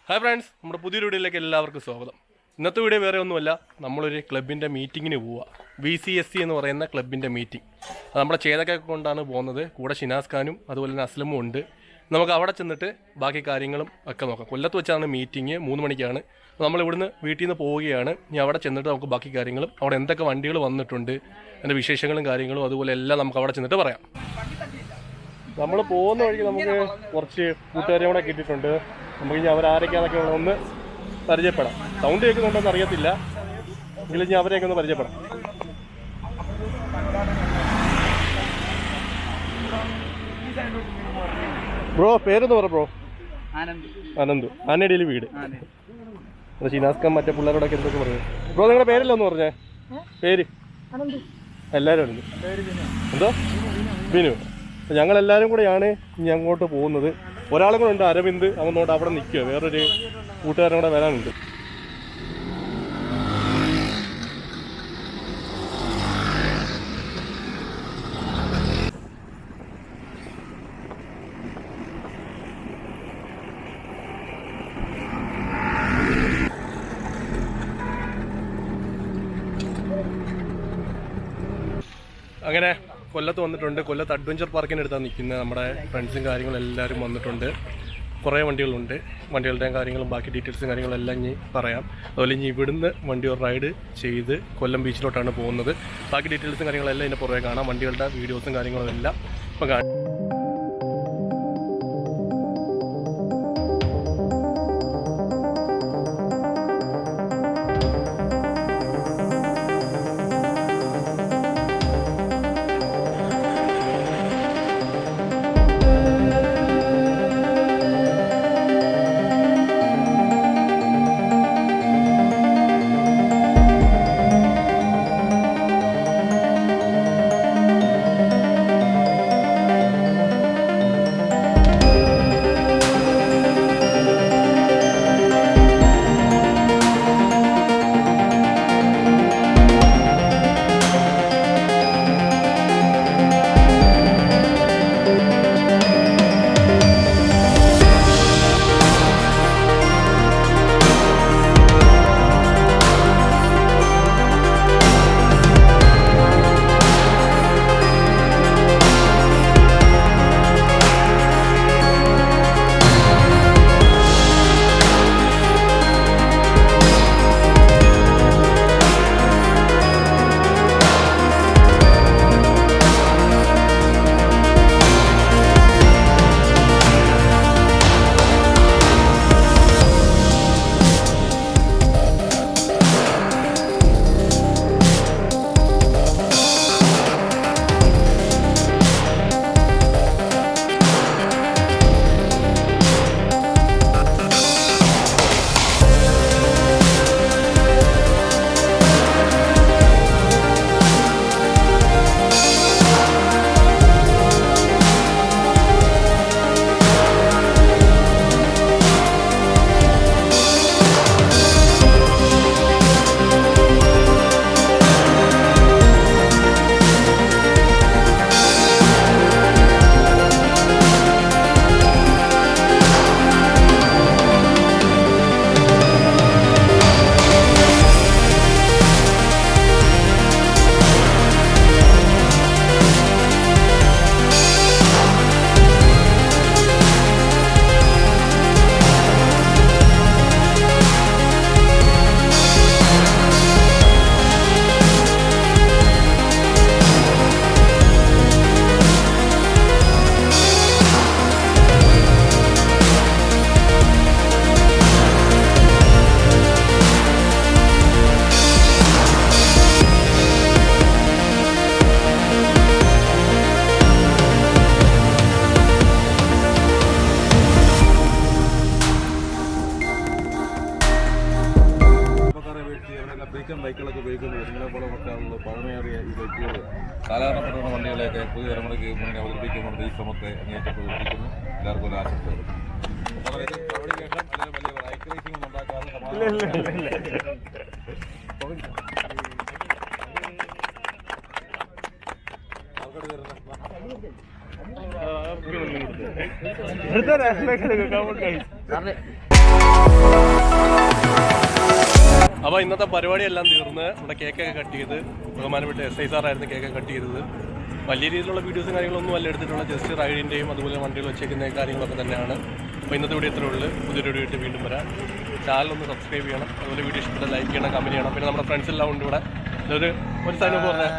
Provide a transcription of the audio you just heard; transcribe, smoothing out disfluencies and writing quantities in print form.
Hi friends, നമ്മുടെ പുതിയൊരു വീഡിയോയിലേക്ക് എല്ലാവർക്കും സ്വാഗതം. ഇന്നത്തെ വീഡിയോ വേറെ ഒന്നുമല്ല, നമ്മളൊരു ക്ലബിൻ്റെ മീറ്റിങ്ങിന് പോവുക. VCSC എന്ന് പറയുന്ന ക്ലബിൻ്റെ മീറ്റിംഗ്. അത് നമ്മുടെ ചേതക്കൊക്കെ കൊണ്ടാണ് പോകുന്നത്. കൂടെ ഷിനാസ് ഖാനും അതുപോലെ തന്നെ അസ്ലമും ഉണ്ട്. നമുക്ക് അവിടെ ചെന്നിട്ട് ബാക്കി കാര്യങ്ങളും ഒക്കെ നോക്കാം. കൊല്ലത്ത് വെച്ചാണ് മീറ്റിംഗ്, 3 മണിക്കാണ്. നമ്മൾ ഇവിടുന്ന് വീട്ടിൽ നിന്ന് പോവുകയാണ്. ഇനി അവിടെ ചെന്നിട്ട് നമുക്ക് ബാക്കി കാര്യങ്ങളും അവിടെ എന്തൊക്കെ വണ്ടികൾ വന്നിട്ടുണ്ട്, അതിൻ്റെ വിശേഷങ്ങളും കാര്യങ്ങളും അതുപോലെ എല്ലാം നമുക്ക് അവിടെ ചെന്നിട്ട് പറയാം. നമ്മൾ പോകുന്ന വഴിക്ക് നമുക്ക് കുറച്ച് കൂട്ടുകാരെ കൂടെ കിട്ടിയിട്ടുണ്ട്. നമുക്ക് ഇനി അവരാരൊക്കെയാണൊക്കെ ഒന്ന് പരിചയപ്പെടാം. സൗണ്ട് കേൾക്കുന്നുണ്ടെന്ന് അറിയത്തില്ല, എങ്കിലും ഇനി അവരെയൊക്കെ ഒന്ന് പരിചയപ്പെടാം. ബ്രോ, പേരെന്ന് പറ ബ്രോ. അനന്തു. ആനടിയിൽ വീട്. ഷിനാസ് ഖാൻ മറ്റേ പിള്ളേരോടൊക്കെ എന്തൊക്കെ പറഞ്ഞു. ബ്രോ, നിങ്ങളുടെ പേരല്ലോ ഒന്ന് പറഞ്ഞേ. പേര് എല്ലാവരും ഉണ്ട്. എന്തോ? ബിനു. ഞങ്ങളെല്ലാവരും കൂടെയാണ് ഇനി അങ്ങോട്ട് പോകുന്നത്. ഒരാളും കൂടെ ഉണ്ട്, അരവിന്ദ്. അങ്ങോട്ട് അവിടെ നിൽക്കുക. വേറൊരു കൂട്ടുകാരൻ കൂടെ വരാനുണ്ട്. അങ്ങനെ കൊല്ലത്ത് വന്നിട്ടുണ്ട്. കൊല്ലത്ത് അഡ്വഞ്ചർ പാർക്കിൻ്റെ അടുത്താണ് നിൽക്കുന്നത്. നമ്മുടെ ഫ്രണ്ട്സും കാര്യങ്ങളും എല്ലാവരും വന്നിട്ടുണ്ട്. കുറേ വണ്ടികളുണ്ട്. വണ്ടികളുടെയും കാര്യങ്ങളും ബാക്കി ഡീറ്റെയിൽസും കാര്യങ്ങളും എല്ലാം ഇനി പറയാം. അതുപോലെ ഇനി ഇവിടുന്ന് വണ്ടി ഒരു റൈഡ് ചെയ്ത് കൊല്ലം ബീച്ചിലോട്ടാണ് പോകുന്നത്. ബാക്കി ഡീറ്റെയിൽസും കാര്യങ്ങളെല്ലാം ഇതിൻ്റെ പുറകെ കാണാം. വണ്ടികളുടെ വീഡിയോസും കാര്യങ്ങളും എല്ലാം ഇപ്പം കാണാം. ബൈക്കുകളൊക്കെ ഉപയോഗിക്കുന്നത് നിങ്ങളെ പോലെ മറ്റാളുള്ള പഴമയേറിയ ഈ ബൈക്കുകൾ സാധാരണപ്പെട്ട വണ്ടികളെയൊക്കെ പുതിയ തലമുറയ്ക്ക് മുന്നിൽ അവതരിപ്പിക്കുന്നുണ്ട്. ഈ ശ്രമത്തെ അങ്ങേറ്റം പ്രകടിപ്പിക്കുന്നു. എല്ലാവർക്കും ഒരു ആശംസകൾ. വളരെ ശേഷം അതിന് വലിയ ഐക്യറേസിംഗ് ഒന്നും ഉണ്ടാക്കാതെ സമാധാനം അപ്പോൾ ഇന്നത്തെ പരിപാടിയെല്ലാം തീർന്ന് നമ്മുടെ കേക്കൊക്കെ കട്ട് ചെയ്ത് ബഹുമാനപ്പെട്ട SI സാറായിരുന്നു കേക്കൊക്കെ കട്ട് ചെയ്തത്. വലിയ രീതിയിലുള്ള വീഡിയോസും കാര്യങ്ങളൊന്നും അല്ല എടുത്തിട്ടുള്ള ജസ്റ്റ് റൈഡിൻ്റെയും അതുപോലെ വണ്ടികൾ വെച്ചേക്കുന്ന കാര്യങ്ങളൊക്കെ തന്നെയാണ്. അപ്പോൾ ഇന്നത്തെ വീഡിയോ ഇത്രേ ഉള്ളൂ. പുതിയൊരു വീഡിയോ ആയിട്ട് വീണ്ടും വരാം. ചാനലൊന്ന് സബ്സ്ക്രൈബ് ചെയ്യണം, അതുപോലെ വീഡിയോ ഇഷ്ടപ്പെട്ട ലൈക്ക് ചെയ്യണം, കമൻറ്റ് ചെയ്യണം. പിന്നെ നമ്മുടെ ഫ്രണ്ട്സ് എല്ലാം ഉണ്ട് ഇവിടെ. ഒരു സൈൻ ഓഫ് പറഞ്ഞാൽ